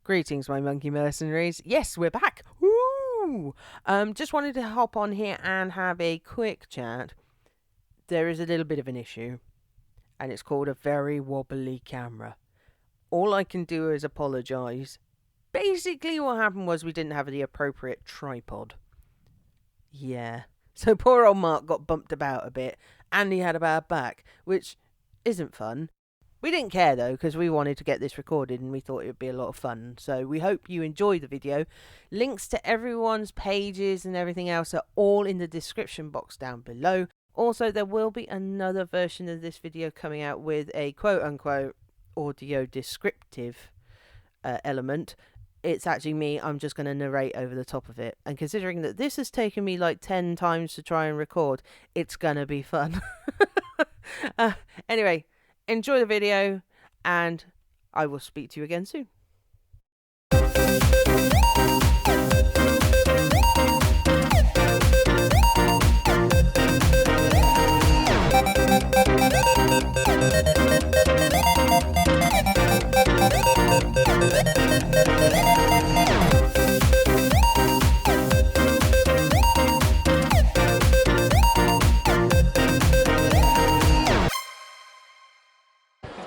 Greetings, my monkey mercenaries. Yes, we're back. Woo! Just wanted to hop on here and have a quick chat. There is a little bit of an issue, and it's called a very wobbly camera. All I can do is apologise. Basically, what happened was we didn't have the appropriate tripod. Yeah. So poor old Mark got bumped about a bit, and he had a bad back, which isn't fun. We didn't care though, because we wanted to get this recorded and we thought it would be a lot of fun. So we hope you enjoy the video. Links to everyone's pages and everything else are all in the description box down below. Also, there will be another version of this video coming out with a quote-unquote audio descriptive element. It's actually me. I'm just going to narrate over the top of it. And considering that this has taken me like 10 times to try and record, it's going to be fun. Anyway. Enjoy the video, and I will speak to you again soon.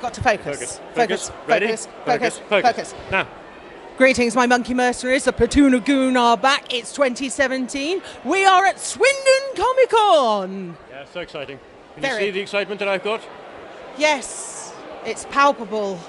Got to focus. Focus. Ready? Focus. Now. Greetings, my monkey mercenaries. The platoon of Goon are back. It's 2017. We are at Swindon Comic Con. Yeah, so exciting. Can you see the excitement that I've got? Yes, it's palpable.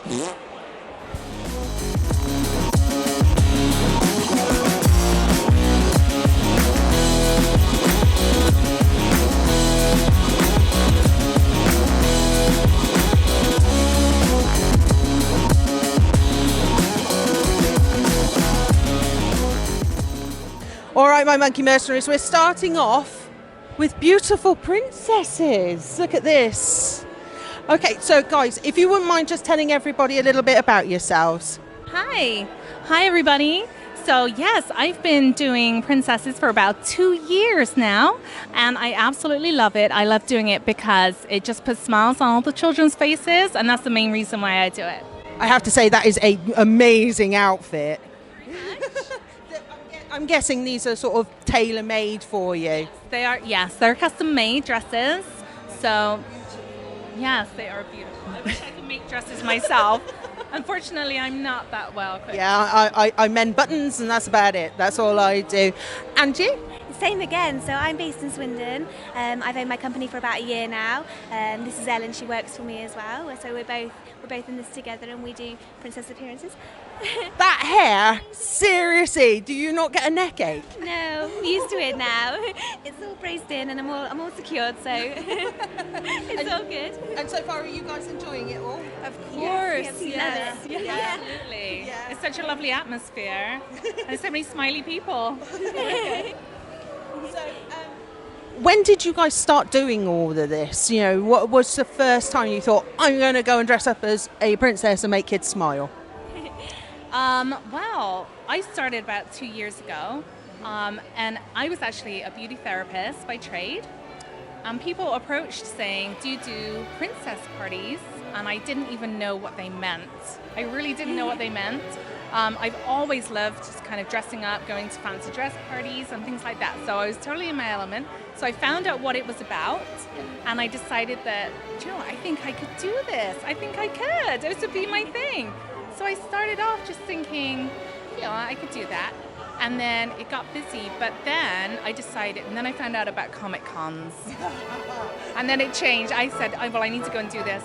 All right, my monkey mercenaries, we're starting off with beautiful princesses. Look at this. Okay, so guys, if you wouldn't mind just telling everybody a little bit about yourselves. Hi, everybody. So yes, I've been doing princesses for about 2 years now, and I absolutely love it. I love doing it because it just puts smiles on all the children's faces, and that's the main reason why I do it. I have to say that is an amazing outfit. I'm guessing these are sort of tailor-made for you. They are, yes, they're custom-made dresses. So, yes, they are beautiful. I wish I could make dresses myself. Unfortunately, I'm not that well equipped. Yeah, I mend buttons and that's about it. That's all I do. Angie? Same again. So I'm based in Swindon. I've owned my company for about a year now. This is Ellen. She works for me as well. So we're both in this together, and we do princess appearances. That hair, seriously, do you not get a neck ache? No, I'm used to it now. It's all braced in, and I'm all secured, so it's all good. And so far, are you guys enjoying it all? Of course, yes. Absolutely. Yeah. It's such a lovely atmosphere, and so many smiley people. So, when did you guys start doing all of this? You know, what was the first time you thought, I'm going to go and dress up as a princess and make kids smile? Well, I started about 2 years ago, and I was actually a beauty therapist by trade. People approached saying, do you do princess parties? And I didn't even know what they meant. I really didn't know what they meant. I've always loved just kind of dressing up, going to fancy dress parties and things like that. So I was totally in my element. So I found out what it was about, and I decided that, you know, I think I could do this. I think I could. This would be my thing. So I started off just thinking, you know, I could do that. And then it got busy, but then I decided, and then I found out about Comic Cons. And then it changed. I said, well, I need to go and do this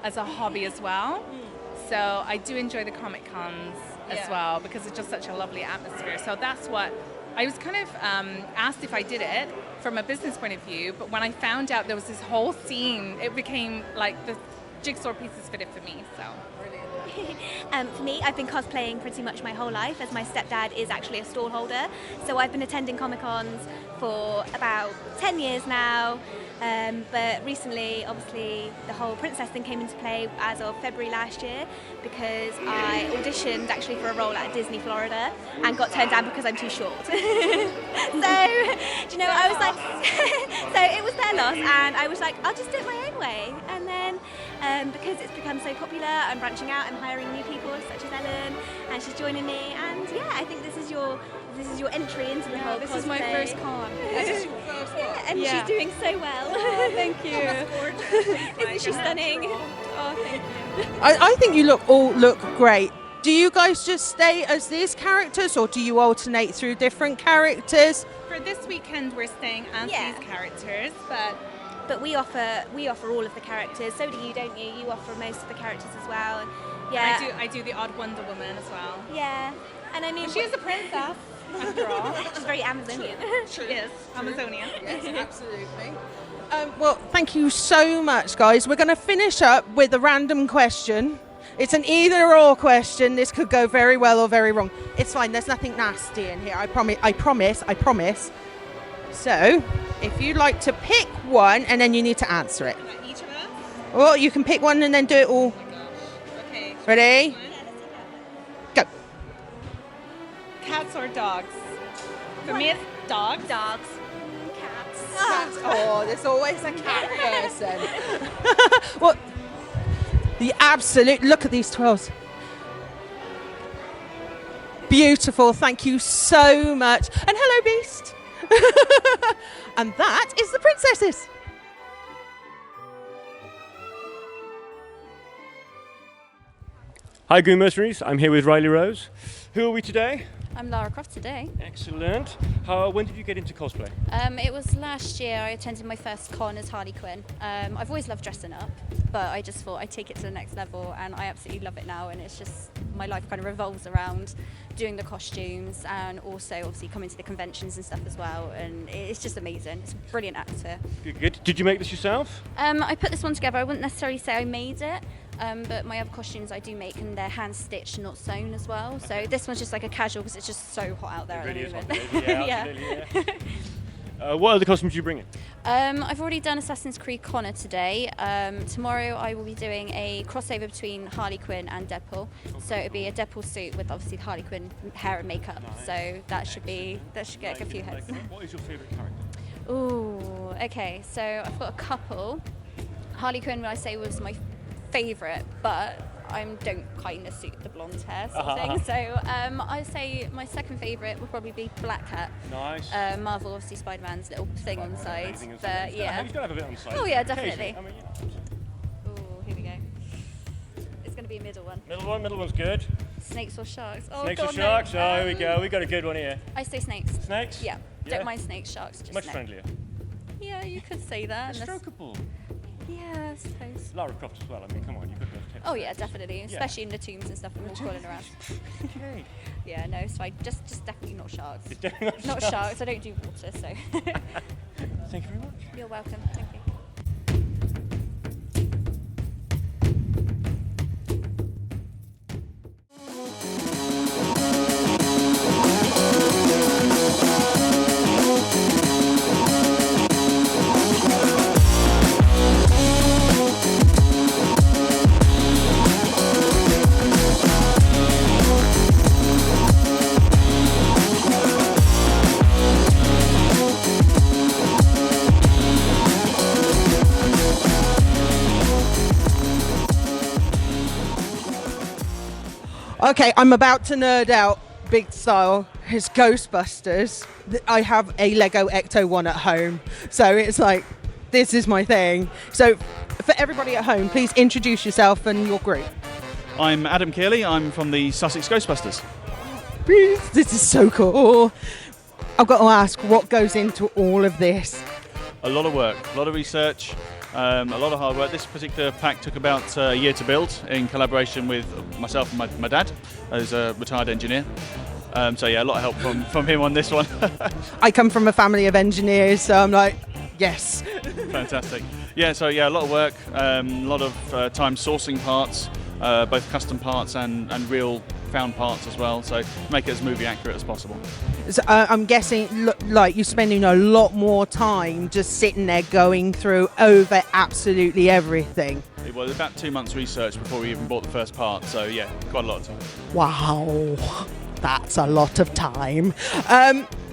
as a hobby as well. So I do enjoy the Comic Cons as well, because it's just such a lovely atmosphere. So that's what, I was kind of asked if I did it from a business point of view, but when I found out there was this whole scene, it became like the jigsaw pieces fitted for me, so. For me, I've been cosplaying pretty much my whole life, as my stepdad is actually a stall holder. So I've been attending Comic Cons for about 10 years now. But recently, obviously, the whole princess thing came into play as of February last year, because I auditioned actually for a role at Disney Florida and got turned down because I'm too short. So, do you know, I was like, so it was their loss, and I was like, I'll just do it my own way. And then because it's become so popular, I'm branching out and hiring new people such as Ellen, and she's joining me, and yeah, I think this is your entry into the whole. This is my first con. This is your first one. And she's doing so well. Oh, thank you. That's gorgeous. Isn't she stunning? Oh, thank you. I think you all look great. Do you guys just stay as these characters, or do you alternate through different characters? For this weekend, we're staying as these characters, but we offer all of the characters. So do you, don't you? You offer most of the characters as well. And yeah, and I do the odd Wonder Woman as well. Yeah, and I mean, she is a princess after all. She's very Amazonian. She is Amazonian. Yes, absolutely. Well, thank you so much, guys. We're going to finish up with a random question. It's an either-or question. This could go very well or very wrong. It's fine. There's nothing nasty in here. I promise. So, if you'd like to pick one, and then you need to answer it. Each of us? Well, you can pick one and then do it all. Oh my gosh. Okay. Ready? Go. Cats or dogs? For me, it's dogs. Dogs. Cats. Oh, there's always a cat person. Well, the absolute, look at these 12s. Beautiful, thank you so much. And hello, Beast. And that is the princesses. Hi, Goon Mercenaries. I'm here with Rilee-Rose. Who are we today? I'm Lara Croft today. Excellent. When did you get into cosplay? It was last year. I attended my first con as Harley Quinn. I've always loved dressing up, but I just thought I'd take it to the next level, and I absolutely love it now. And it's just, my life kind of revolves around doing the costumes and also obviously coming to the conventions and stuff as well. And it's just amazing. It's a brilliant atmosphere. Good. Did you make this yourself? I put this one together. I wouldn't necessarily say I made it. But my other costumes I do make, and they're hand stitched, not sewn as well. So this one's just like a casual because it's just so hot out there It really at is the hot. moment. Yeah. What other costumes are you bringing? I've already done Assassin's Creed Connor today. Tomorrow I will be doing a crossover between Harley Quinn and Deadpool. So it'll be a Deadpool suit with obviously the Harley Quinn hair and makeup. Nice. So that should get a few heads. What is your favourite character? Ooh, okay. So I've got a couple. Harley Quinn, when I say, was my favourite, but I don't kind of suit the blonde hair sort of thing. So I'd say my second favourite would probably be Black Cat. Nice. Marvel, obviously Spider-Man's little thing on the side. Amazing, But yeah. He's got to have a bit on the side. Oh yeah, definitely. I mean, Ooh, here we go. It's going to be a middle one. Middle one's good. Snakes or sharks? Oh, Snakes God, or sharks? No. Oh, here we go. We got a good one here. I say snakes. Snakes? Yeah. Yeah. Don't mind snakes, sharks. Just Much no. friendlier. Yeah, you could say that. They're strokeable. Yeah, I suppose. Lara Croft as well. I mean, come on, you've got those tips. Oh yeah, definitely. Especially in the tombs and stuff, and all crawling around. Okay. Yeah, no, so just definitely not sharks. It's definitely Not sharks. I don't do water, so. Thank you very much. You're welcome. Thank you. Okay, I'm about to nerd out big style. It's Ghostbusters. I have a Lego Ecto 1 at home, so it's like, this is my thing. So for everybody at home, please introduce yourself and your group. I'm Adam Kearley. I'm from the Sussex Ghostbusters. This is so cool. I've got to ask, what goes into all of this? A lot of work, a lot of research, a lot of hard work. This particular pack took about a year to build in collaboration with myself and my dad, who's a retired engineer. So yeah, a lot of help from him on this one. I come from a family of engineers, so I'm like, yes. Fantastic. Yeah, so yeah, a lot of work, a lot of time sourcing parts, both custom parts and real found parts as well, so make it as movie accurate as possible. So, I'm guessing like you're spending a lot more time just sitting there going through over absolutely everything. It was about 2 months research before we even bought the first part, so yeah, quite a lot of time. Wow, that's a lot of time.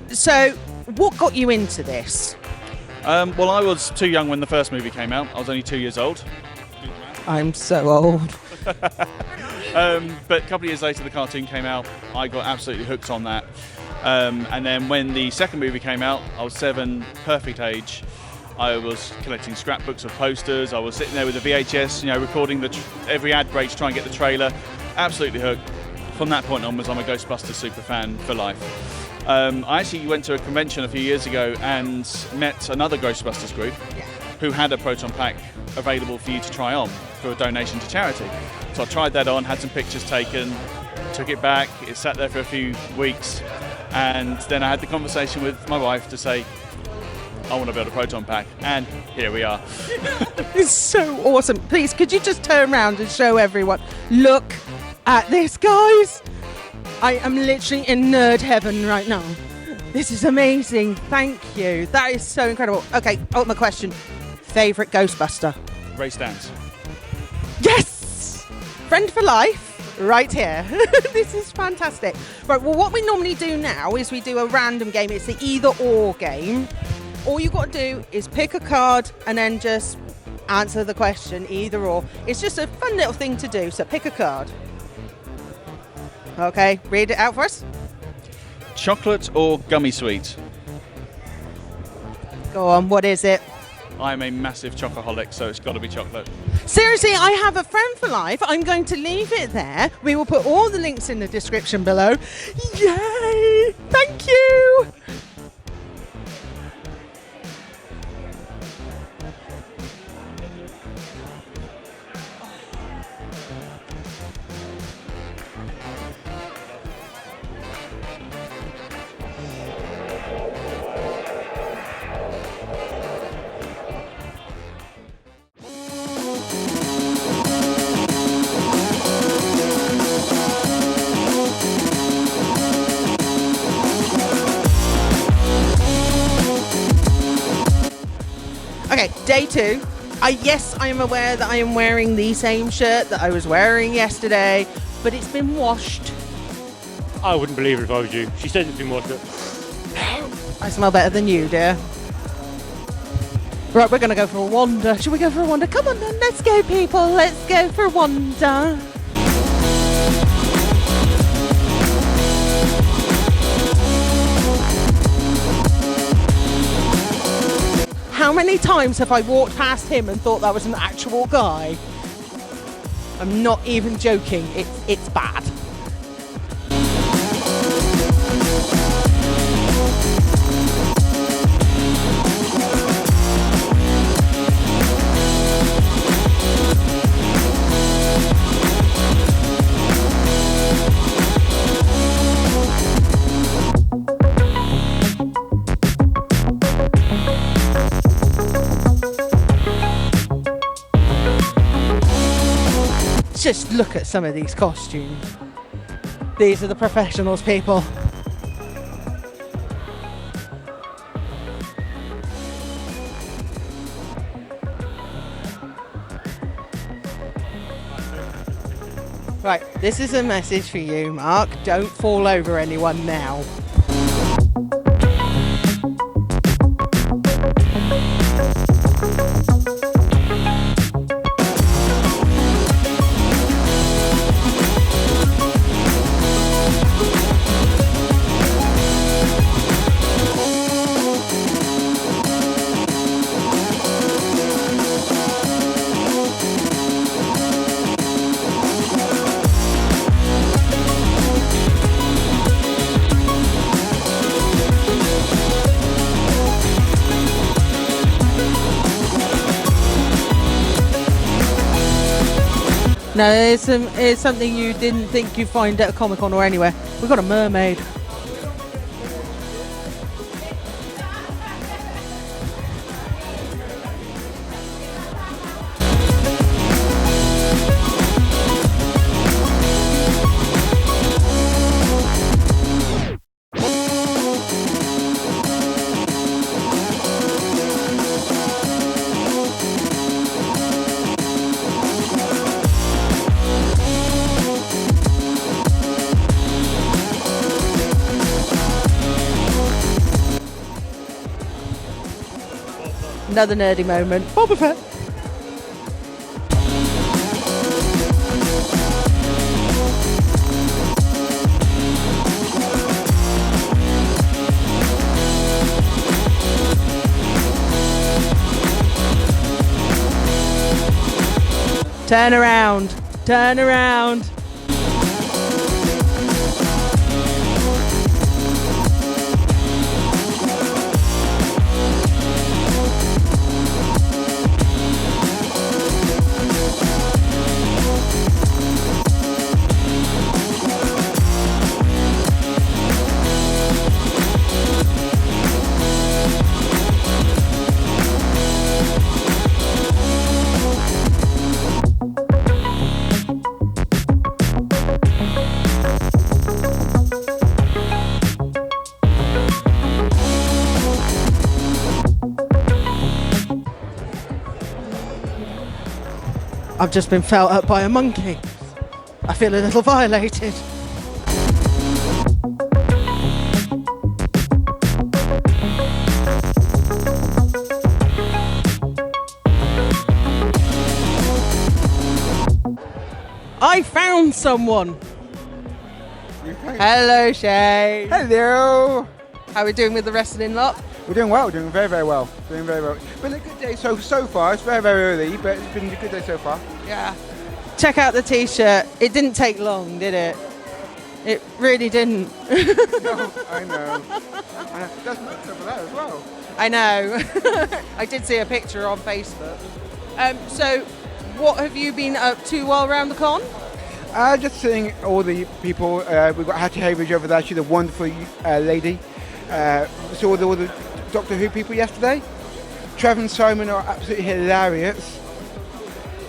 So what got you into this? Well, I was too young when the first movie came out. I was only 2 years old. I'm so old. But a couple of years later, the cartoon came out. I got absolutely hooked on that. And then when the second movie came out, I was 7, perfect age. I was collecting scrapbooks of posters. I was sitting there with a VHS, recording every ad break to try and get the trailer. Absolutely hooked. From that point onwards, I'm a Ghostbusters super fan for life. I actually went to a convention a few years ago and met another Ghostbusters group who had a proton pack available for you to try on for a donation to charity. So I tried that on, had some pictures taken, took it back. It sat there for a few weeks, and then I had the conversation with my wife to say, I want to build a proton pack, and here we are. It's so awesome. Please, could you just turn around and show everyone? Look at this, guys. I am literally in nerd heaven right now. This is amazing. Thank you. That is so incredible. Okay, ultimate question. Favourite Ghostbuster? Ray Stantz. Yes! Friend for life, right here. This is fantastic. Right, well, what we normally do now is we do a random game. It's the either or game. All you've got to do is pick a card and then just answer the question, either or. It's just a fun little thing to do, so pick a card. Okay, read it out for us. Chocolate or gummy sweet? Go on, what is it? I'm a massive chocoholic, so it's got to be chocolate. Seriously, I have a friend for life. I'm going to leave it there. We will put all the links in the description below. Yay! Thank you! Okay, day 2. Yes, I am aware that I am wearing the same shirt that I was wearing yesterday, but it's been washed. I wouldn't believe it if I was you. She says it's been washed up. I smell better than you, dear. Right, we're going to go for a wander. Should we go for a wander? Come on then, let's go, people. Let's go for a wander. How many times have I walked past him and thought that was an actual guy? I'm not even joking. It's bad. Just look at some of these costumes. These are the professionals, people. Right, this is a message for you, Mark. Don't fall over anyone now. No, it's something you didn't think you'd find at a Comic Con or anywhere. We've got a mermaid. Another nerdy moment. Boba Fett. Turn around. Turn around. I've just been felt up by a monkey. I feel a little violated. I found someone. Hello, Shay. Hello. How are we doing with the wrestling lot? We're doing well, doing very, very well. Doing very well. Been a good day so far. It's very, very early, but it's been a good day so far. Yeah. Check out the t-shirt. It didn't take long, did it? It really didn't. No, I know. That's nice over that as well. I know. I did see a picture on Facebook. So, what have you been up to while around the con? Just seeing all the people. We've got Hattie Haverage over there. She's a wonderful lady. Saw all the Doctor Who people yesterday. Trevor and Simon are absolutely hilarious.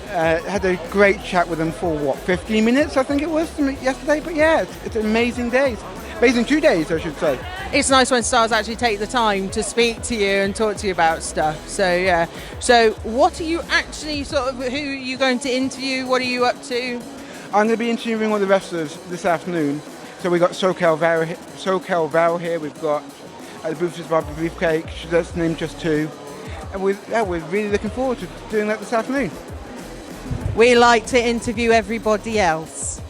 Had a great chat with them for 15 minutes I think it was yesterday. But yeah, it's an amazing day. Amazing 2 days, I should say. It's nice when stars actually take the time to speak to you and talk to you about stuff. So yeah. So what are you actually who are you going to interview? What are you up to? I'm going to be interviewing all the wrestlers this afternoon. So we've got SoCal Val here. We've got the Boosters Barbara Beefcake. That's named just 2. And we're really looking forward to doing that this afternoon. We like to interview everybody else.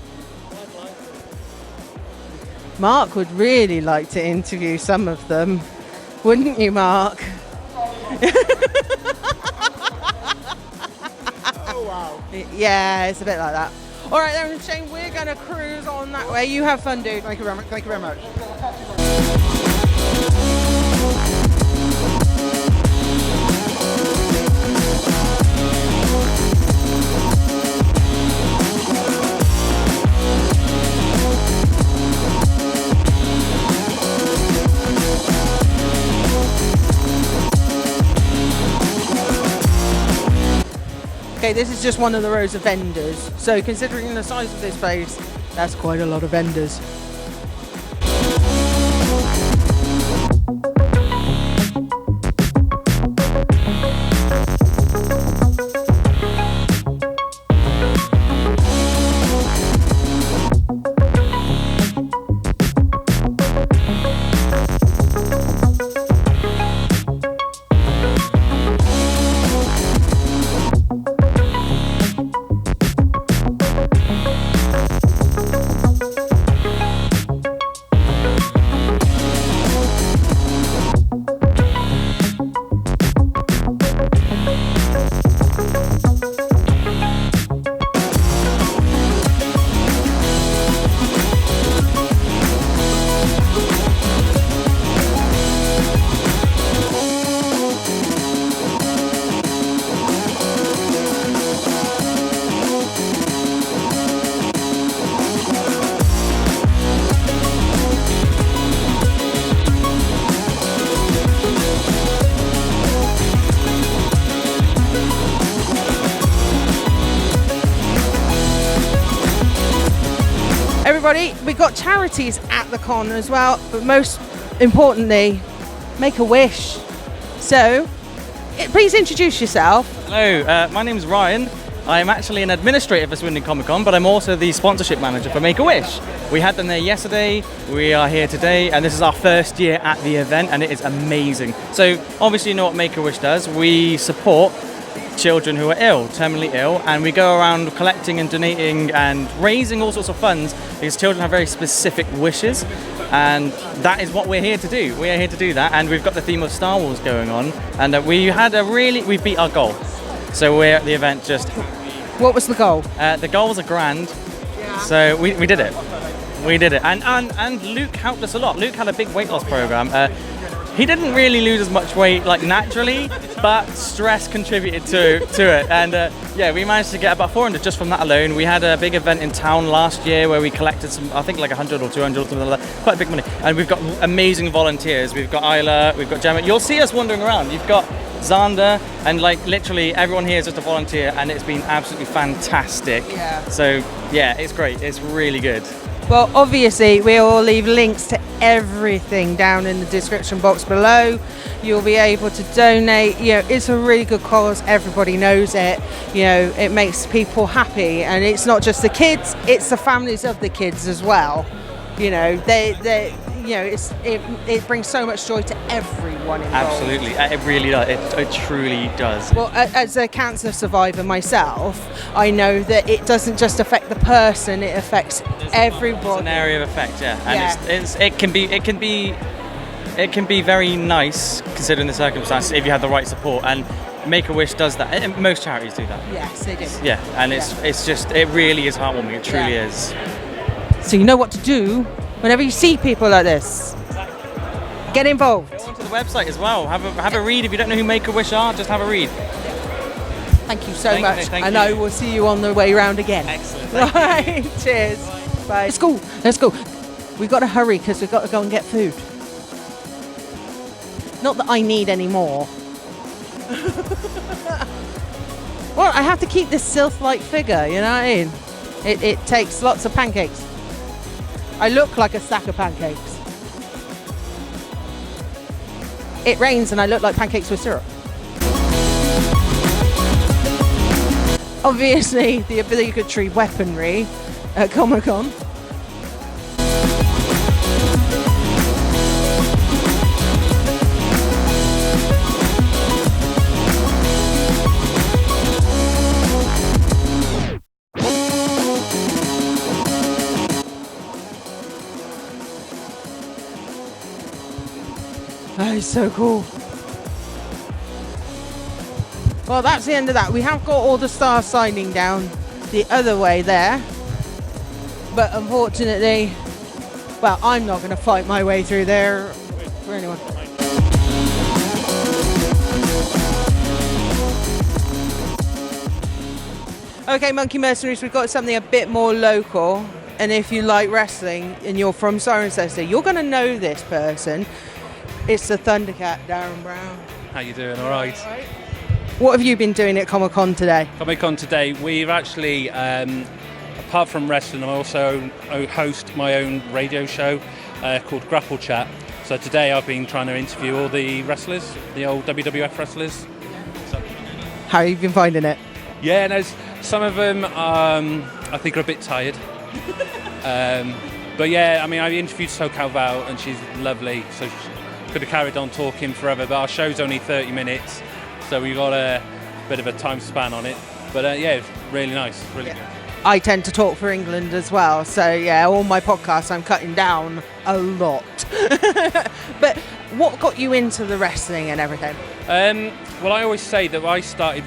Mark would really like to interview some of them, wouldn't you, Mark? Oh wow. Yeah, it's a bit like that. All right, then, Shane, we're going to cruise on that way. You have fun, dude. Thank you very much. Thank you very much. Okay, this is just one of the rows of vendors. So considering the size of this place, that's quite a lot of vendors. Everybody, we've got charities at the con as well, but most importantly, make a wish. So, please introduce yourself. Hello, my name's Ryan. I'm actually an administrator for Swindon Comic Con, but I'm also the sponsorship manager for Make-A-Wish. We had them there yesterday, we are here today, and this is our first year at the event, and it is amazing. So, obviously you know what Make-A-Wish does. We support children who are ill, terminally ill, and we go around collecting and donating and raising all sorts of funds because children have very specific wishes, and that is what we're here to do. We are here to do that, and we've got the theme of Star Wars going on, and we beat our goal. So we're at the event just What was the goal? The goal was £1,000. Yeah. So we did it. We did it. And Luke helped us a lot. Luke had a big weight loss program. He didn't really lose as much weight like naturally, but stress contributed to it. And yeah, we managed to get about 400 just from that alone. We had a big event in town last year where we collected some, I think like 100 or 200 or something like that. Quite big money. And we've got amazing volunteers. We've got Isla, we've got Gemma. You'll see us wandering around. You've got Xander, and like literally everyone here is just a volunteer, and it's been absolutely fantastic. Yeah. So yeah, it's great. It's really good. Well, obviously, we'll leave links to everything down in the description box below. You'll be able to donate. You know, it's a really good cause. Everybody knows it. You know, it makes people happy, and it's not just the kids; it's the families of the kids as well. You know, you know, it brings so much joy to everyone involved. Absolutely, it really does. It truly does. Well, as a cancer survivor myself, I know that it doesn't just affect the person; it affects everybody. It's an area of effect, yeah. And it can be very nice considering the circumstances if you have the right support. And Make-A-Wish does that. And most charities do that. Yes, they do. Yeah, and it's just, it really is heartwarming. It truly is. So you know what to do whenever you see people like this. Get involved. Go onto the website as well. Have a read. If you don't know who Make-A-Wish are, just have a read. Thank you so much. And I will see you on the way round again. Excellent. Right. Cheers. Bye. Let's go. We've got to hurry because we've got to go and get food. Not that I need any more. Well, I have to keep this sylph-like figure, you know what I mean? It takes lots of pancakes. I look like a stack of pancakes. It rains and I look like pancakes with syrup. Obviously, the obligatory weaponry at Comic-Con. That is so cool. Well, that's the end of that. We have got all the stars signing down the other way there. But unfortunately, well, I'm not going to fight my way through there for anyone. Okay, Monkey Mercenaries, we've got something a bit more local. And if you like wrestling and you're from Cirencester, you're going to know this person. It's the Thundercat, Darren Brown. How you doing? All right. What have you been doing at Comic Con today? Comic Con today, we've actually, apart from wrestling, I also host my own radio show called Grapple Chat. So today I've been trying to interview all the wrestlers, the old WWF wrestlers. How have you been finding it? Yeah, no, some of them I think are a bit tired. But yeah, I mean, I interviewed SoCal Val and she's lovely, so she could have carried on talking forever, but our show's only 30 minutes. So we got a bit of a time span on it, but yeah, it's really nice, really good. I tend to talk for England as well, so yeah, all my podcasts I'm cutting down a lot. But what got you into the wrestling and everything? Well, I always say that I started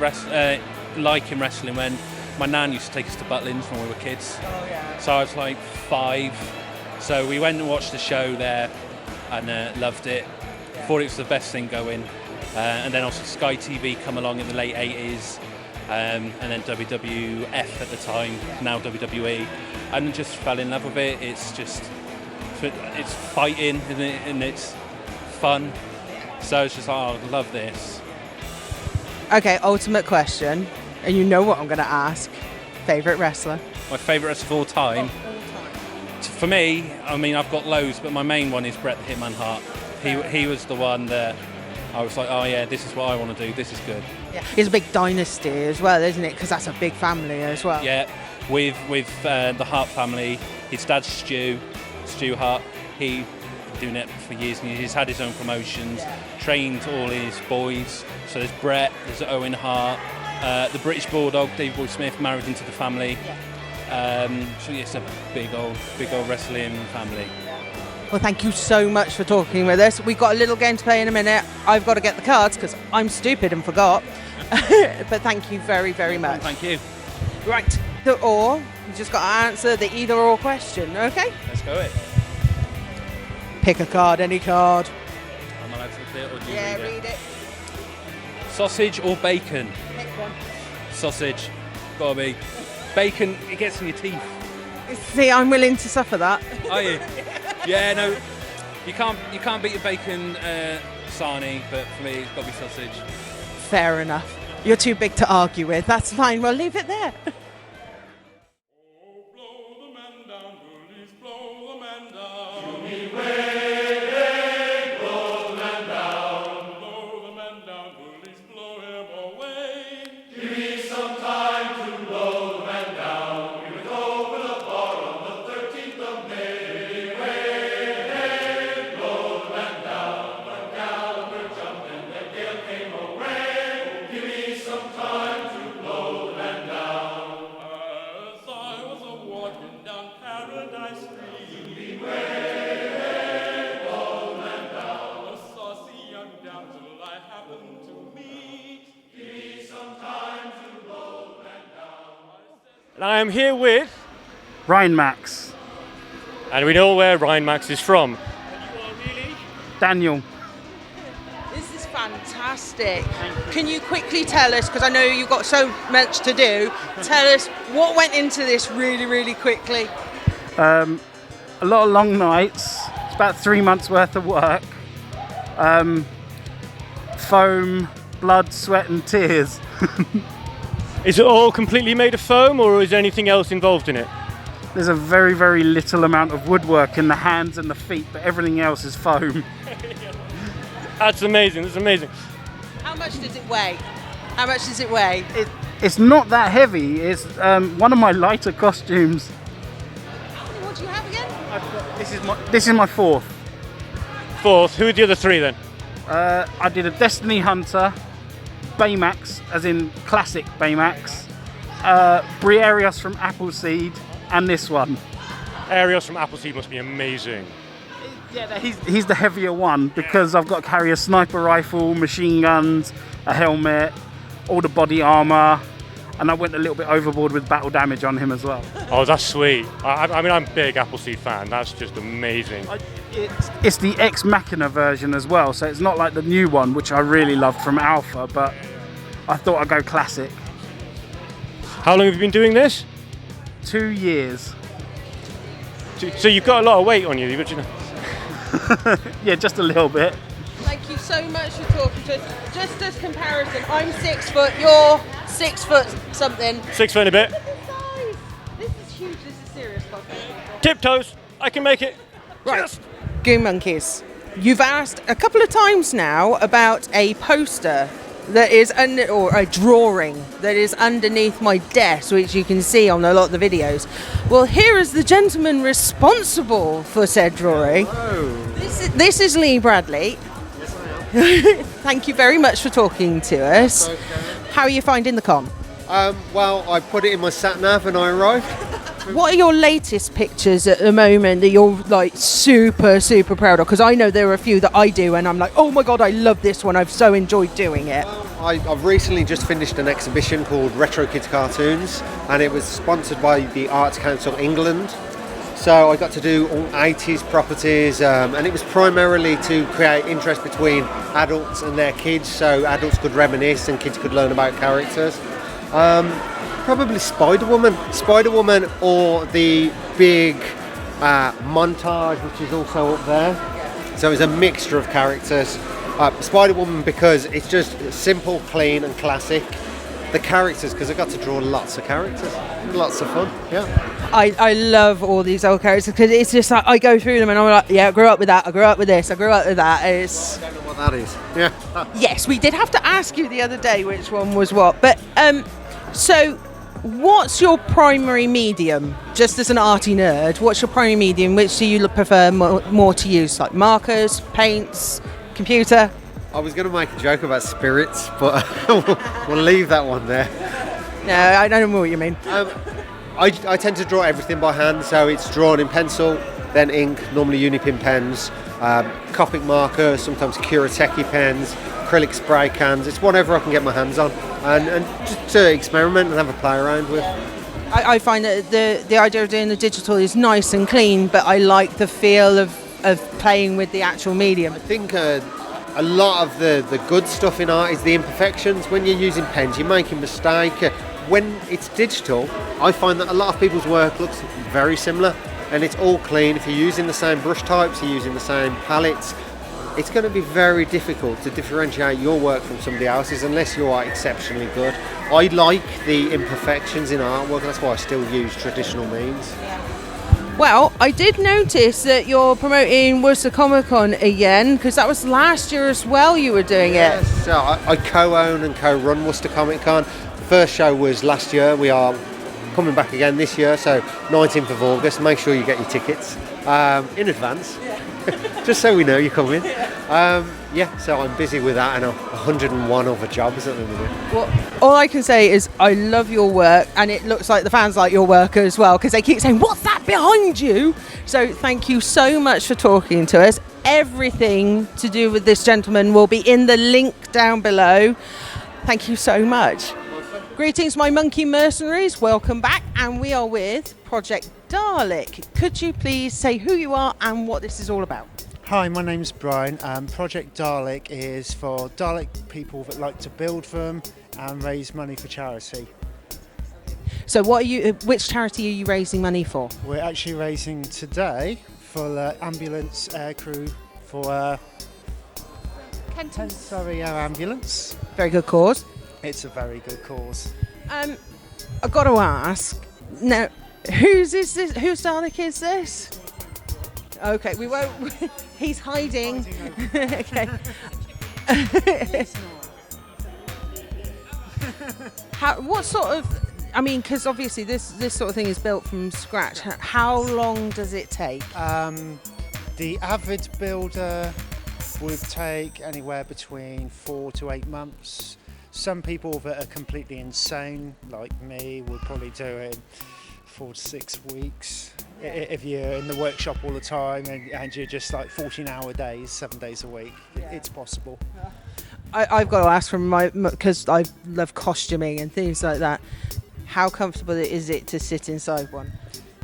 liking wrestling when my nan used to take us to Butlins when we were kids. Oh, yeah. So I was like 5, so we went and watched the show there and loved it. Thought it was the best thing going. And then also Sky TV come along in the late 80s, and then WWF at the time, now WWE, and just fell in love with it. It's fighting and it's fun, so it's just I love this. Okay, ultimate question, and you know what I'm going to ask. Favourite wrestler? My favourite wrestler of all time? For me, I mean, I've got loads, but my main one is Bret the Hitman Hart. He was the one that I was like, oh yeah, this is what I want to do, this is good. Yeah. It's a big dynasty as well, isn't it? Because that's a big family as well. Yeah, with the Hart family, his dad's Stu Hart, he's been doing it for years and years. He's had his own promotions, trained all his boys. So there's Bret, there's Owen Hart, the British Bulldog, Davey Boy Smith, married into the family. So it's a big old wrestling family. Well, thank you so much for talking with us. We've got a little game to play in a minute. I've got to get the cards because I'm stupid and forgot. But thank you very, very much. Thank you. Right. The or. You just got to answer the either or question, okay? Let's go it. Pick a card, any card. Am I allowed to look at it or do you Yeah, read it? read it. Sausage or bacon? Pick one. Sausage. Gotta be. Bacon, it gets in your teeth. See, I'm willing to suffer that. Are you? Yeah, no. You can't beat a bacon sarnie, but for me, it's got to be sausage. Fair enough. You're too big to argue with. That's fine. We'll leave it there. And I am here with, Rein-Max. and we know where Rein-Max is from. Daniel. This is fantastic. Can you quickly tell us, because I know you've got so much to do, tell us what went into this really, really quickly? A lot of long nights. It's about 3 months worth of work. Foam, blood, sweat and tears. Is it all completely made of foam, or is there anything else involved in it? There's a very, very little amount of woodwork in the hands and the feet, but everything else is foam. That's amazing, that's amazing. How much does it weigh? How much does it weigh? It's not that heavy. It's one of my lighter costumes. What do you have again? This is my fourth. Fourth, who are the other three then? I did a Destiny Hunter, Baymax, as in classic Baymax, Briareos from Appleseed, and this one. Arios from Appleseed must be amazing. Yeah, he's the heavier one because I've got to carry a sniper rifle, machine guns, a helmet, all the body armour, and I went a little bit overboard with battle damage on him as well. Oh, that's sweet. I mean, I'm a big Appleseed fan. That's just amazing. It's the Ex Machina version as well, so it's not like the new one, which I really loved from Alpha, but I thought I'd go classic. How long have you been doing this? 2 years. So you've got a lot of weight on you, you know. Yeah, just a little bit. Thank you so much for talking to us. Just as comparison, I'm 6 foot, you're 6 foot something. 6 foot and a bit. Look at the size. This is huge, this is serious podcast. Tiptoes, I can make it. Right. Just. Goon Monkeys. You've asked a couple of times now about a poster that is or a drawing that is underneath my desk, which you can see on a lot of the videos. Well, here is the gentleman responsible for said drawing. Hello. This is Lee Badley. Yes, I am. Thank you very much for talking to us. Okay. How are you finding the con? Well, I put it in my sat nav and I arrived. What are your latest pictures at the moment that you're like super, super proud of? Because I know there are a few that I do and I'm like, oh my God, I love this one. I've so enjoyed doing it. I've recently just finished an exhibition called Retro Kids Cartoons, and it was sponsored by the Arts Council England. So I got to do all 80s properties, and it was primarily to create interest between adults and their kids, so adults could reminisce and kids could learn about characters. Probably Spider-Woman or the big montage, which is also up there. So it's a mixture of characters. Spider-Woman because it's just simple, clean and classic. The characters, because I got to draw lots of characters. Lots of fun, yeah. I love all these old characters because it's just like I go through them and I'm like, yeah, I grew up with that, I grew up with this, I grew up with that. It's... I don't know what that is. Yeah. Yes, we did have to ask you the other day which one was what. But so what's your primary medium? Just as an arty nerd, what's your primary medium? Which do you prefer more to use? Like markers, paints, computer? I was going to make a joke about spirits, but we'll leave that one there. No, I don't know what you mean. I tend to draw everything by hand, so it's drawn in pencil, then ink, normally Unipin pens, Copic markers, sometimes Kureteki pens, acrylic spray cans. It's whatever I can get my hands on, and just to experiment and have a play around with. I find that the idea of doing the digital is nice and clean, but I like the feel of playing with the actual medium. I think a lot of the good stuff in art is the imperfections. When you're using pens, you're making mistakes. When it's digital, I find that a lot of people's work looks very similar, and it's all clean. If you're using the same brush types, you're using the same palettes, it's going to be very difficult to differentiate your work from somebody else's unless you are exceptionally good. I like the imperfections in artwork, and that's why I still use traditional means. Well, I did notice that you're promoting Worcester Comic Con again, because that was last year as well you were doing it. So I co-own and co-run Worcester Comic Con. The first show was last year. We are coming back again this year, so 19th of August. Make sure you get your tickets in advance, just so we know you're coming. So I'm busy with that and 101 other jobs at the minute. Well, all I can say is I love your work, and it looks like the fans like your work as well, because they keep saying, what's that behind you? So thank you so much for talking to us. Everything to do with this gentleman will be in the link down below. Thank you so much. Greetings, my monkey mercenaries. Welcome back, and we are with Project Dalek. Could you please say who you are and what this is all about? Hi, my name's Brian. Project Dalek is for Dalek people that like to build them and raise money for charity. So which charity are you raising money for? We're actually raising today for the ambulance air crew for our ambulance. Very good cause. It's a very good cause. I've got to ask, now, whose Dalek is this? Okay, we won't. He's hiding. Okay. What sort of? I mean, because obviously this sort of thing is built from scratch. How long does it take? The avid builder would take anywhere between 4 to 8 months. Some people that are completely insane, like me, would probably do it in 4 to 6 weeks. If you're in the workshop all the time and you're just like 14-hour days, 7 days a week, it's possible. I've got to ask because I love costuming and things like that. How comfortable is it to sit inside one?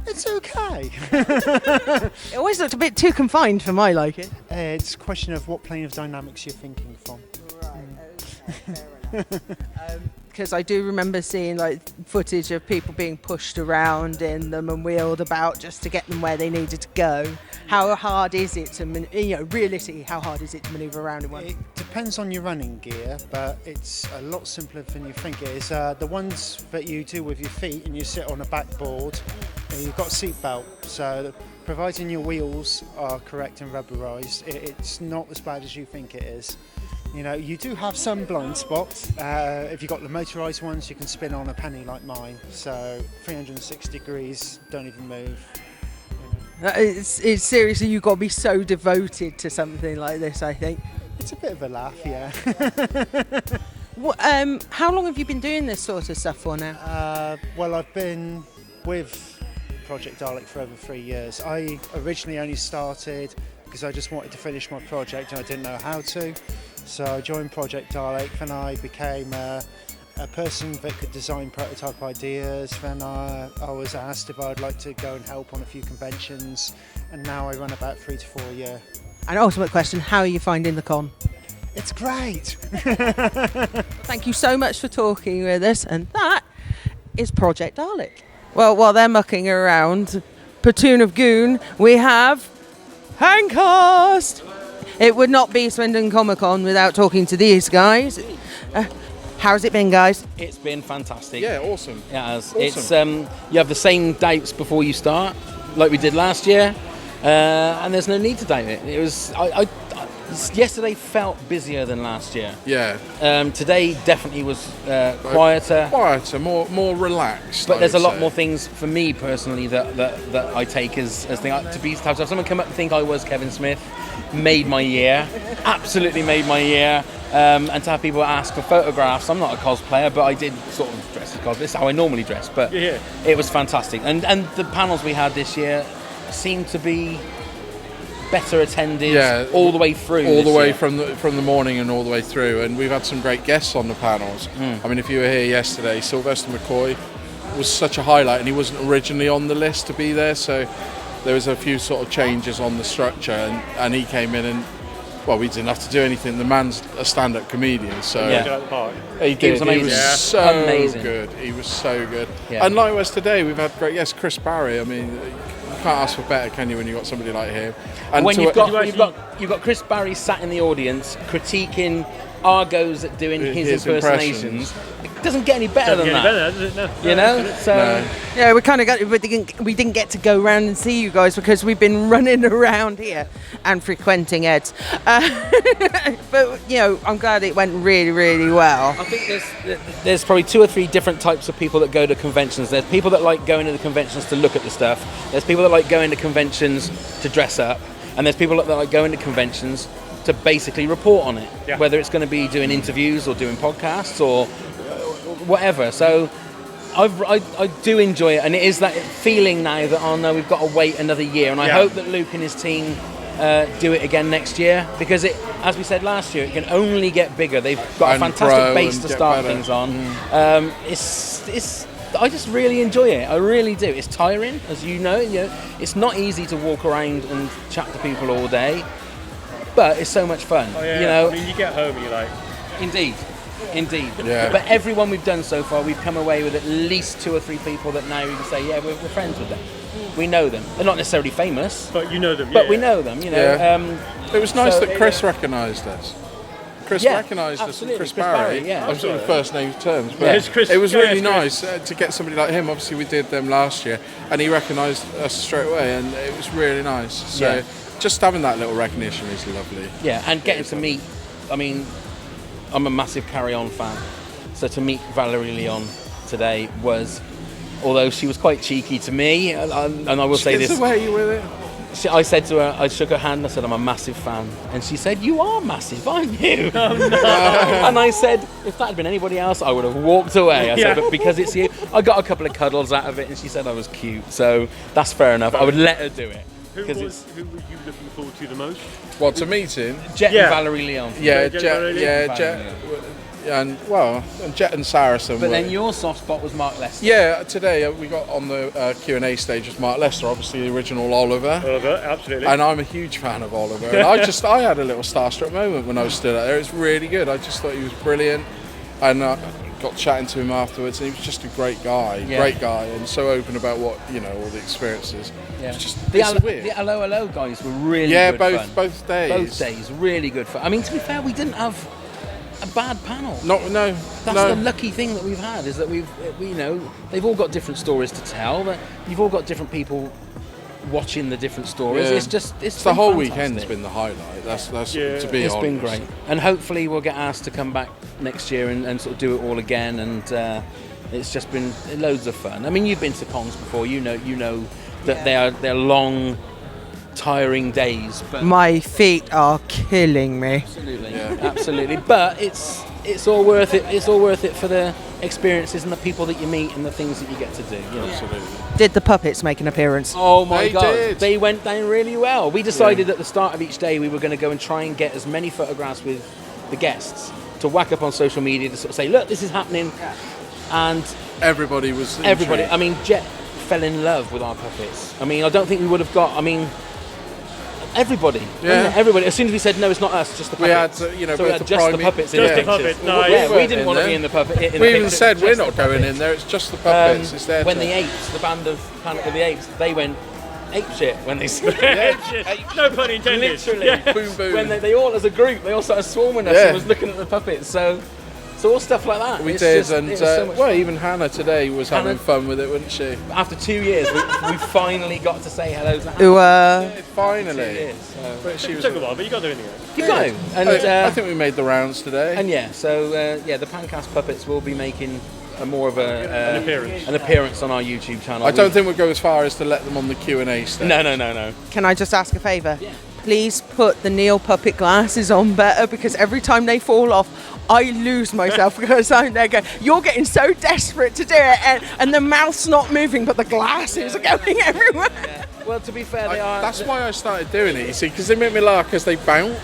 It's okay. It always looked a bit too confined for my liking. It's a question of what plane of dynamics you're thinking from. Right. Okay, fair enough. Because I do remember seeing like footage of people being pushed around in them and wheeled about just to get them where they needed to go. How hard is it to, realistically, how hard is it to manoeuvre around in one? It depends on your running gear, but it's a lot simpler than you think it is. The ones that you do with your feet and you sit on a backboard, you've got a seat belt, so providing your wheels are correct and rubberized, it's not as bad as you think it is. You do have some blind spots. If you've got the motorised ones, you can spin on a penny like mine. So 360 degrees, don't even move. It's seriously, you've got to be so devoted to something like this, I think. It's a bit of a laugh, yeah. How long have you been doing this sort of stuff for now? Well, I've been with Project Dalek for over 3 years. I originally only started because I just wanted to finish my project and I didn't know how to. So I joined Project Dalek, then I became a person that could design prototype ideas. Then I was asked if I'd like to go and help on a few conventions, and now I run about 3 to 4 a year. An ultimate question, how are you finding the con? It's great! Thank you so much for talking with us, and that is Project Dalek. Well, while they're mucking around, platoon of Goon, we have Pancast! It would not be Swindon Comic Con without talking to these guys. How's it been, guys? It's been fantastic. Yeah, awesome. It has. Awesome. It's you have the same dates before you start, like we did last year, and there's no need to date it. It was yesterday felt busier than last year. Yeah. Today definitely was quieter. Quieter, more relaxed. But there's a lot more things for me personally that I take as things. To have someone come up and think I was Kevin Smith made my year. Absolutely made my year. And to have people ask for photographs, I'm not a cosplayer, but I did sort of dress as cosplayer. It's how I normally dress, but it was fantastic. And the panels we had this year, seemed to be better attended all the way through. All the way year. from the morning and all the way through. And we've had some great guests on the panels. I mean, if you were here yesterday, Sylvester McCoy was such a highlight, and he wasn't originally on the list to be there, so there was a few sort of changes on the structure, and he came in and, well, we didn't have to do anything. The man's a stand-up comedian, so he did. He was amazing. He was so amazing. good. He was so good. Yeah. And likewise today, we've had great guests. Chris Barry. I mean, you can't ask for better, can you, when you've got somebody like him? And when you've got Chris Barry sat in the audience critiquing our goes at doing his impersonations. It doesn't get any better than that. Does it? No. You know? So yeah, we kind of got, we didn't get to go around and see you guys because we've been running around here and frequenting Ed's. But you know, I'm glad it went really, really well. I think there's probably 2 or 3 different types of people that go to conventions. There's people that like going to the conventions to look at the stuff. There's people that like going to conventions to dress up, and there's people that like going to conventions to basically report on it, whether it's going to be doing interviews or doing podcasts or whatever. So I do enjoy it, and it is that feeling now that, oh no, we've got to wait another year, and I hope that Luke and his team do it again next year, because it, as we said last year, it can only get bigger. They've got a fantastic base to start things on. It's I just really enjoy it. I really do. It's tiring, as you know. It's not easy to walk around and chat to people all day, but it's so much fun. Oh, yeah. You know, I mean, you get home and you're like, indeed. Yeah. But everyone we've done so far, we've come away with at least 2 or 3 people that now we can say, yeah, we're friends with them. We know them. They're not necessarily famous, but you know them. But we know them. You know. Yeah. It was nice that Chris recognised us. Chris recognised us, and Chris Barry. I was on first name terms, but it was really nice to get somebody like him. Obviously, we did them last year, and he recognised us straight away, and it was really nice. So just having that little recognition is lovely. Yeah, and getting to meet. I mean, I'm a massive Carry On fan, so to meet Valerie Leon today was, although she was quite cheeky to me, and I will say this. Gets away with it. I said to her, I shook her hand, I said, I'm a massive fan. And she said, you are massive, aren't you? Oh, no. And I said, if that had been anybody else, I would have walked away. I said, but because it's you, I got a couple of cuddles out of it, and she said I was cute. So that's fair enough. I would let her do it. Who were you looking forward to the most? What, to meeting? Jet and Valerie Leon. Yeah, Jet. And Jet and Saracen. But then your soft spot was Mark Lester. Yeah, today we got on the Q&A stage with Mark Lester, obviously the original Oliver. Oliver, absolutely. And I'm a huge fan of Oliver. And I had a little starstruck moment when I was stood out there. It was really good. I just thought he was brilliant, and got chatting to him afterwards, and he was just a great guy, and so open about what all the experiences. Yeah. It's just the weird. Hello guys were really good fun. both days. Both days, really good fun. I mean, to be fair, we didn't have a bad panel. No. That's the lucky thing that we've had, is that they've all got different stories to tell. That you've all got different people watching the different stories. Yeah. It's the whole fantastic. weekend's been the highlight. That's to be honest. It's been great, and hopefully we'll get asked to come back next year and sort of do it all again. And it's just been loads of fun. I mean, you've been to cons before. You know that they're long, tiring days. But my feet are killing me. Absolutely. But it's all worth it. It's all worth it for the experiences and the people that you meet and the things that you get to do. Absolutely. Did the puppets make an appearance? Oh my God! Did. They went down really well. We decided at the start of each day we were going to go and try and get as many photographs with the guests to whack up on social media to sort of say, look, this is happening, and everybody was. Everybody. I mean, Jet fell in love with our puppets. I mean, I don't think we would have got. I mean, everybody. Yeah. Everybody. As soon as we said no, it's not us, just the puppets. We had, so we had just the puppets. Just in the puppets. No, we didn't want to be in the puppet. We even said we're not going in there. It's just the puppets. It's there. When the Apes, the band of Planet of the Apes, they went ape shit when they saw no pun intended. Literally, boom boom. When they all, as a group, they all started swarming us and was looking at the puppets. So all stuff like that. We it's did, just, and even Hannah today was having fun with it, wasn't she? After 2 years, we finally got to say hello to Hannah. Finally. But she was took a while, but you got to do it. You got to. And I think we made the rounds today. And the Pancast puppets will be making more of an appearance on our YouTube channel. I don't think we'll go as far as to let them on the Q&A stage. No. Can I just ask a favour? Yeah. Please put the Neil puppet glasses on better, because every time they fall off, I lose myself because I'm there going, you're getting so desperate to do it, and the mouth's not moving, but the glasses are going everywhere. Well, to be fair, they are. That's why I started doing it, you see, because they make me laugh because they bounce.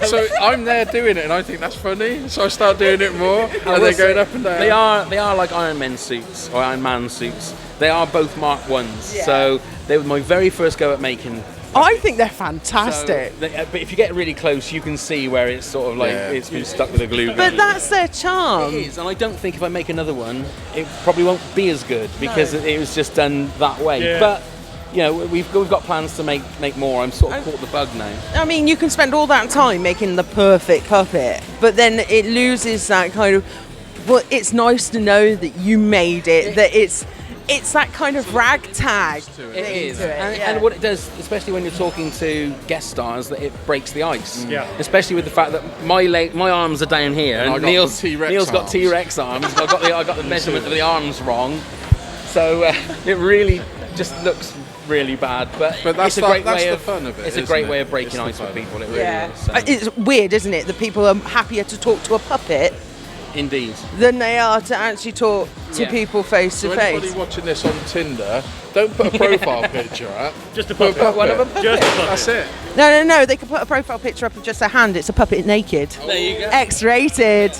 So I'm there doing it and I think that's funny, so I start doing it more and they're going up and down. They are like Iron Man suits, or Iron Man suits. They are both Mark 1s, Yeah. so they were my very first go at making. I think they're fantastic. So but if you get really close, you can see where it's sort of like it's been stuck with a glue gun. But that's their charm. It is, and I don't think if I make another one, it probably won't be as good because it was just done that way. Yeah. But you know, we've got plans to make more. I'm sort of caught the bug now. I mean, you can spend all that time making the perfect puppet, but then it loses that kind of. Well, it's nice to know that you made it. That it's that kind of ragtag. It is, yeah. and what it does, especially when you're talking to guest stars, that it breaks the ice. Yeah. Especially with the fact that my arms are down here, And I and got Neil's T-Rex got arms. T-Rex arms. I got the measurement of the arms wrong, so it really just looks really bad. But that's it's a great that's way the of fun of it. It's a isn't great it? way of breaking It's the ice with fun. people. It really Yeah. is. So. It's weird, isn't it? That people are happier to talk to a puppet Indeed. than they are to actually talk to Yeah. people face So to anybody face. watching this on Tinder, don't put a profile picture up. Just a Put puppet. a puppet. Just a puppet. That's it. No. They can put a profile picture up of just a hand. It's a puppet naked. There you go. X-rated.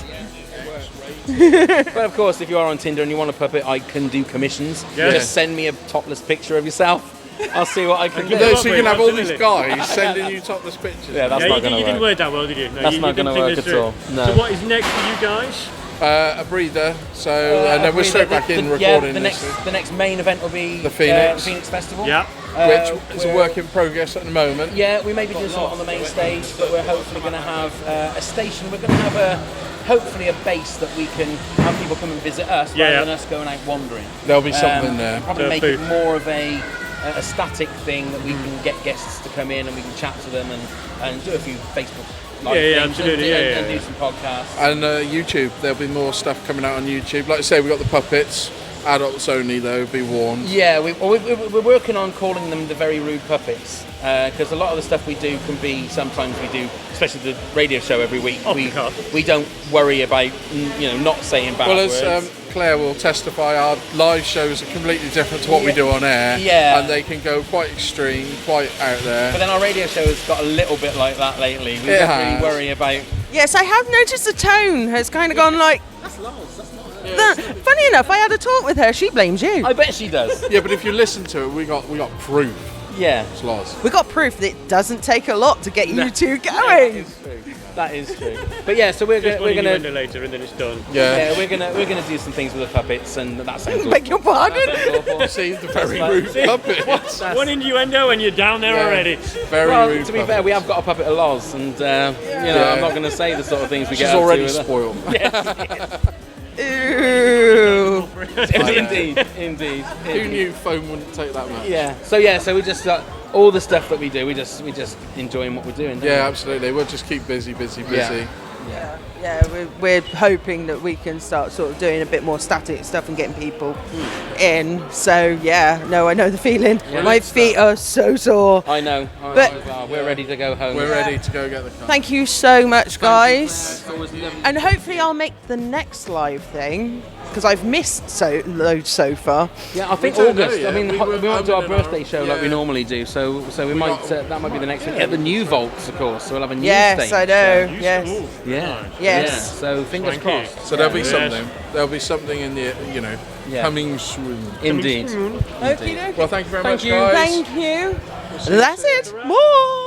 But of course, if you are on Tinder and you want a puppet, I can do commissions. Yeah. Just send me a topless picture of yourself. I'll see what I can do. So you can have all these Absolutely. guys sending you topless pictures. Yeah, that's Yeah, not you going to didn't work. word that well, did you? No, That's you not didn't gonna think work this at through. all, no. So what is next for you guys? A breeder, so and then we're straight back in recording the this. next main event will be The Phoenix. Phoenix Festival. Yeah. Which is a we're- work in progress at the moment. Yeah, we may be doing something on the main stage, but we're hopefully going to have a station. We're going to have hopefully a base that we can have people come and visit us Yeah, rather yeah. than us going out wandering. There'll be something there. Probably So make food. it more of a static thing that we can get guests to come in and we can chat to them and do a few Facebook live Yeah, things absolutely, and yeah. do some podcasts. And YouTube, there'll be more stuff coming out on YouTube. Like I say, we've got the puppets, adults only though, be warned. Yeah, we're working on calling them the Very Rude Puppets because a lot of the stuff we do can be, sometimes we do, especially the radio show every week, Off the cuff. we don't worry about not saying bad Well, words. as Claire will testify, our live shows are completely different to what we do on air. Yeah. And they can go quite extreme, quite out there. But then our radio show has got a little bit like that lately. We It don't has. really worry about... Yes, I have noticed the tone has kind of gone like. That's Loz, that's not... Funny enough, I had a talk with her. She blames you. I bet she does. Yeah, but if you listen to it, we got proof. Yeah. It's Loz. We got proof that it doesn't take a lot to get you two going. That is true. But yeah, so we're Just gonna one innuendo later and then it's done. Yeah. we're gonna do some things with the puppets, and that sounds awful. Beg your pardon? That sounds awful. See, the very like- rude puppet. That's- One innuendo and you're down there Yeah. already. Very well, rude to be fair, puppet. we have got a puppet of Loz, and Yeah. I'm not going to say the sort of things we She's get up already to with her. spoiled. Ew. Indeed. Who knew phone wouldn't take that much? Yeah. So we just all the stuff that we do, we just enjoying what we're doing. don't Yeah, we? absolutely. We'll just keep busy. Yeah, we're hoping that we can start sort of doing a bit more static stuff and getting people in. So yeah, no, I know the feeling. Yeah. My feet are so sore. I know. But- as well. We're ready to go home. We're ready to go get the car. Thank you so much, guys. It's always lovely. And hopefully I'll make the next live thing because I've missed loads so far. Yeah, I think We don't know August. yet. I mean, We we won't do our haven't done birthday show like we yeah. normally do, so we might that might be the next thing. Yeah, the new vaults, of course. So we'll have a new Yes, stage. I know. Yes. Yeah. Yes. Yeah. So fingers Thank you. crossed. So there'll be Yes. something. There'll be something in the Yeah. coming soon. Indeed. Okey-dokey. Well, thank you very much, you. guys. Thank you. That's it. More.